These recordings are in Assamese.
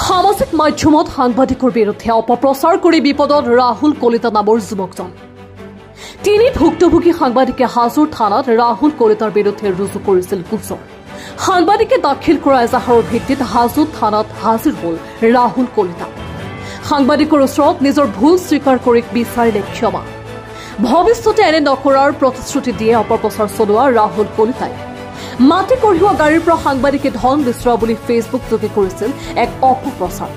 সামাজিক মাধ্যমত সাংবাদিকৰ বিৰুদ্ধে অপপ্ৰচাৰ কৰি বিপদত ৰাহুল কলিতা নামৰ যুৱকজন। তিনি ভুক্তভোগী সাংবাদিকে হাজোৰ থানাত ৰাহুল কলিতাৰ বিৰুদ্ধে ৰুজু কৰিছিল গোচৰ। সাংবাদিকে দাখিল কৰা এজাহাৰৰ ভিত্তিত হাজো থানাত হাজিৰ হ'ল ৰাহুল কলিতা। সাংবাদিকৰ ওচৰত নিজৰ ভুল স্বীকাৰ কৰি বিচাৰিলে ক্ষমা। ভৱিষ্যতে এনে নকৰাৰ প্ৰতিশ্ৰুতি দিয়ে অপপ্ৰচাৰ চলোৱা ৰাহুল কলিতাই। মাটি কঢ়িওৱা গাড়ীৰ পৰা সাংবাদিকে ধন বিচৰা বুলি ফেচবুক যোগে কৰিছিল এক অপপ্ৰচাৰ।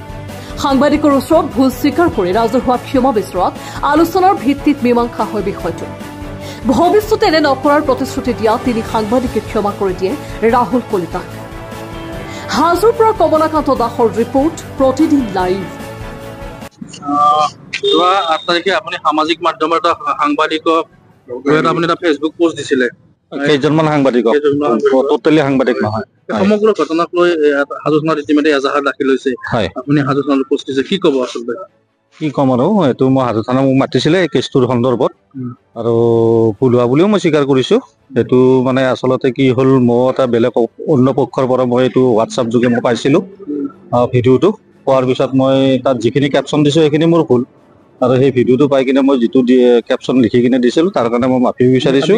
সাংবাদিকৰ ওচৰত ভুল স্বীকাৰ কৰি ৰাজহুৱা ক্ষমা বিচৰাত আলোচনাৰ ভিত্তিত মীমাংসা হয় বিষয়টো। ভৱিষ্যতে এনে নকৰাৰ প্ৰতিশ্ৰুতি দিয়া তিনি সাংবাদিকে ক্ষমা কৰি দিয়ে ৰাহুল কলিতাক। হাজোৰ পৰা কমলাকান্ত দাসৰ ৰিপৰ্ট, প্ৰতিদিন লাইভ। 8 তাৰিখে আপুনি সামাজিক মাধ্যমৰ এটা সাংবাদিকক আপুনি এটা ফেচবুক পোষ্ট দিছিলে। কেইজনমান সাংবাদিকক, টোটেলি সাংবাদিক নহয়। সমগ্ৰ ঘটনাক লৈ হাজো থানাত ইতিমধ্যে এজাহাৰ দাখিল হৈছে। আপুনি হাজো থানাত পোষ্ট দিছে, কি ক'ব আচলতে? কি ক'ম আৰু এইটো মই হাজো থানা মোক মাতিছিলে এই কেছটোৰ সন্দৰ্ভত, আৰু ভুল হোৱা বুলিও মই স্বীকাৰ কৰিছো। সেইটো মানে আচলতে কি হ'ল, মই এটা বেলেগ অন্য পক্ষৰ পৰা মই এইটো হোৱাটছআপ যোগে মই পাইছিলো ভিডিঅ'টো। পোৱাৰ পিছত মই তাত যিখিনি কেপশ্যন দিছো সেইখিনি মোৰ ভুল, আৰু সেই ভিডিঅ'টো পাই কিনে মই যিটো কেপশ্যন লিখি কিনে দিছিলো তাৰ কাৰণে মই মাফি বিচাৰিছো।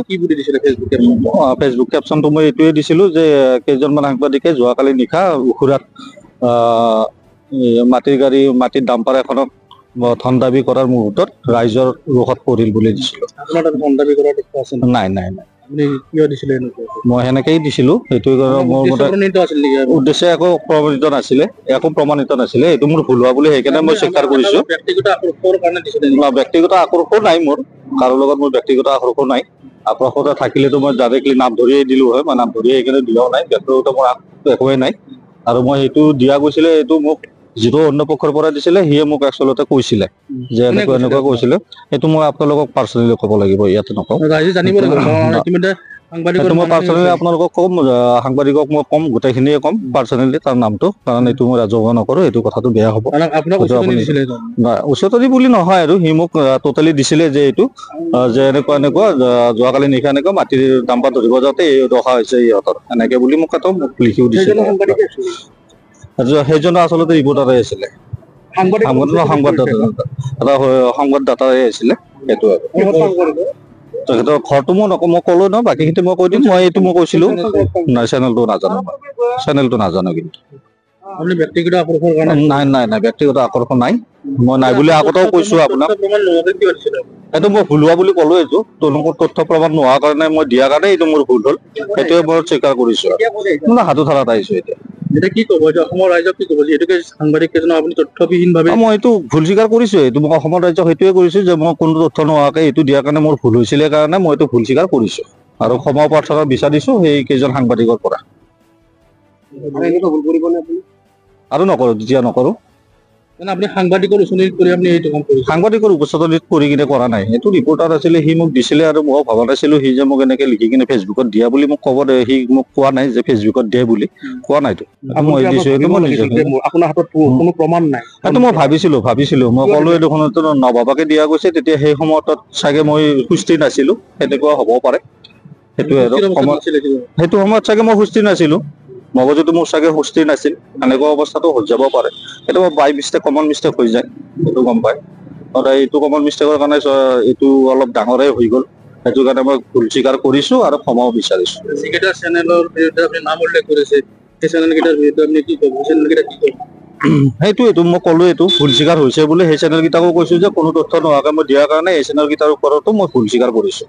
ফেচবুক কেপশ্যনটো মই এইটোৱে দিছিলো যে কেইজনমান সাংবাদিকে যোৱাকালি নিশা উখুৰাত মাটিৰ ডাম্পাৰ এখনত ধন দাবী কৰাৰ মুহূৰ্তত ৰাইজৰ ৰোষত পৰিল বুলি দিছিলো। নাই নাই নাই, মই সেনেকেই দিছিলো। সেইটো মোৰ উদ্দেশ্য একো প্ৰমাণিত নাছিলে, এইটো মোৰ ভুল হোৱা বুলি সেইকাৰণে মই স্বীকাৰ কৰিছো। ব্যক্তিগত আকৰ্ষণ নাই মোৰ, কাৰো লগত মোৰ ব্যক্তিগত আকৰ্ষণ নাই। আকৰ্ষণ থাকিলেতো মই ডাইৰেক্টলি নাম ধৰিয়ে দিলো হয়, মই নাম ধৰি সেইকাৰণে দিয়াও নাই। ব্যক্তিগত মোৰ একোৱেই নাই। আৰু মই সেইটো দিয়া গৈছিলে, এইটো মোক যিটো অন্য পক্ষৰ পৰা দিছিলে সিয়ে মোক আচলতে কৈছিলে যে এনেকুৱা কৈছিলে। সেইটো মই আপোনালোকক পাৰ্চনেলি ক'ব লাগিব, ইয়াতে নকওঁ। মই পাৰ্চনেলি আপোনালোকক ক'ম, সাংবাদিকক মই ক'ম, গোটেইখিনিয়ে ক'ম পাৰ্চনেলি তাৰ নামটো, কাৰণ এইটো মই ৰাজহুৱা নকৰো, এইটো কথাটো বেয়া হ'ব। উচ্চতৰী বুলি নহয়, আৰু সি মোক টোটেলি দিছিলে যে এইটো যে এনেকুৱা যোৱাকালি নিশা এনেকুৱা মাটিৰ ডাম্পাৰ ধৰিব যাওঁতে এই দশা হৈছে ইহঁতৰ, এনেকে বুলি মোক এটা লিখিও দিছিলে। সেইজন আচলতে ৰিপৰ্টাৰে আছিলে, সংবাদদাতাই আছিলে। সেইটো আৰু তেখেতৰ ঘৰটো মই নকওঁ, মই ক'লো ন, বাকীখিনি মই কৈ দিম। মই এইটো মই কৈছিলো নাই, চেনেলটো নাজানো কিন্তু। নাই নাই নাই, ব্যক্তিগত আকৰ্ষণ নাই, মই নাই বুলি আগতেও কৈছো আপোনাক। এইটো মই ভুল হোৱা বুলি ক'লো। এইটো তেওঁলোকৰ তথ্য প্ৰমাণ নোহোৱাৰ কাৰণে মই দিয়াৰ কাৰণে এইটো মোৰ ভুল হ'ল, সেইটোৱে মই স্বীকাৰ কৰিছো। হাজো থানাত আহিছো এতিয়া। কি ক'ব অসমৰ ৰাইজক, কি ক'ব যিহেতুকে সাংবাদিক কেইজনক আপুনি তথ্যবিহীনভাৱে? মই এইটো ভুল স্বীকাৰ কৰিছো। এইটো মই অসমৰ ৰাইজক সেইটোৱে কৰিছো যে মই কোনো তথ্য নোহোৱাকৈ এইটো দিয়াৰ কাৰণে মোৰ ভুল হৈছিলে কাৰণে মই এইটো ভুল স্বীকাৰ কৰিছো, আৰু ক্ষমা প্ৰাৰ্থনা বিচাৰিছো সেই কেইজন সাংবাদিকৰ পৰা। আৰু নকৰো, যেতিয়া নকৰো। আপুনি সাংবাদিকৰ উচতনিত কৰি আপুনি এইটো কাম কৰিছে? সাংবাদিকৰ উপস্থিত কৰি কিনে কৰা নাই। সেইটো ৰিপৰ্টাৰ আছিলে, সি মোক দিছিলে, আৰু মই ভবা নাছিলো সি যে মোক এনেকে লিখি কিনে ফেচবুকত দিয়া বুলি মোক ক'ব। সি মোক কোৱা নাই যে ফেচবুকত দিয়ে বুলি, কোৱা নাইতো। মই দিছো, আপোনাৰ হাতত কোনো প্ৰমাণ নাই। সেইটো মই ভাবিছিলো মই ক'লো দেখোন নভবাকে দিয়া গৈছে। তেতিয়া সেই সময়ত চাগে মই সুস্থিৰ নাছিলো, সেনেকুৱা হ'ব পাৰে। সেইটোৱে আৰু সেইটো সময়ত চাগে মই সুস্থিৰ নাছিলো, মগজুটো মোৰ চাগে সুস্থিৰ নাছিল, এনেকুৱা অৱস্থাটো হৈ যাব পাৰে। কেতিয়াবা বাই মিষ্টেক, কমন মিষ্টেক হৈ যায়, সেইটো গম পায়। এইটো কমন মিষ্টেকৰ কাৰণে এইটো অলপ ডাঙৰে হৈ গ'ল, সেইটো কাৰণে মই ভুল স্বীকাৰ কৰিছো আৰু ক্ষমাও বিচাৰিছো। যিকেইটা চেনেলৰ বিৰুদ্ধে আপুনি নাম উল্লেখ কৰিছে, সেই চেনেল কেইটাৰ বিৰুদ্ধে আপুনি কি ক'ব? সেইটোৱেটো মই ক'লো, এইটো ভুল স্বীকাৰ হৈছে বুলি। সেই চেনেল কেইটাকো কৈছো যে কোনো তথ্য নোহোৱাকে মই দিয়াৰ কাৰণে এই চেনেল কেইটাৰ ওপৰতো মই ভুল স্বীকাৰ কৰিছো।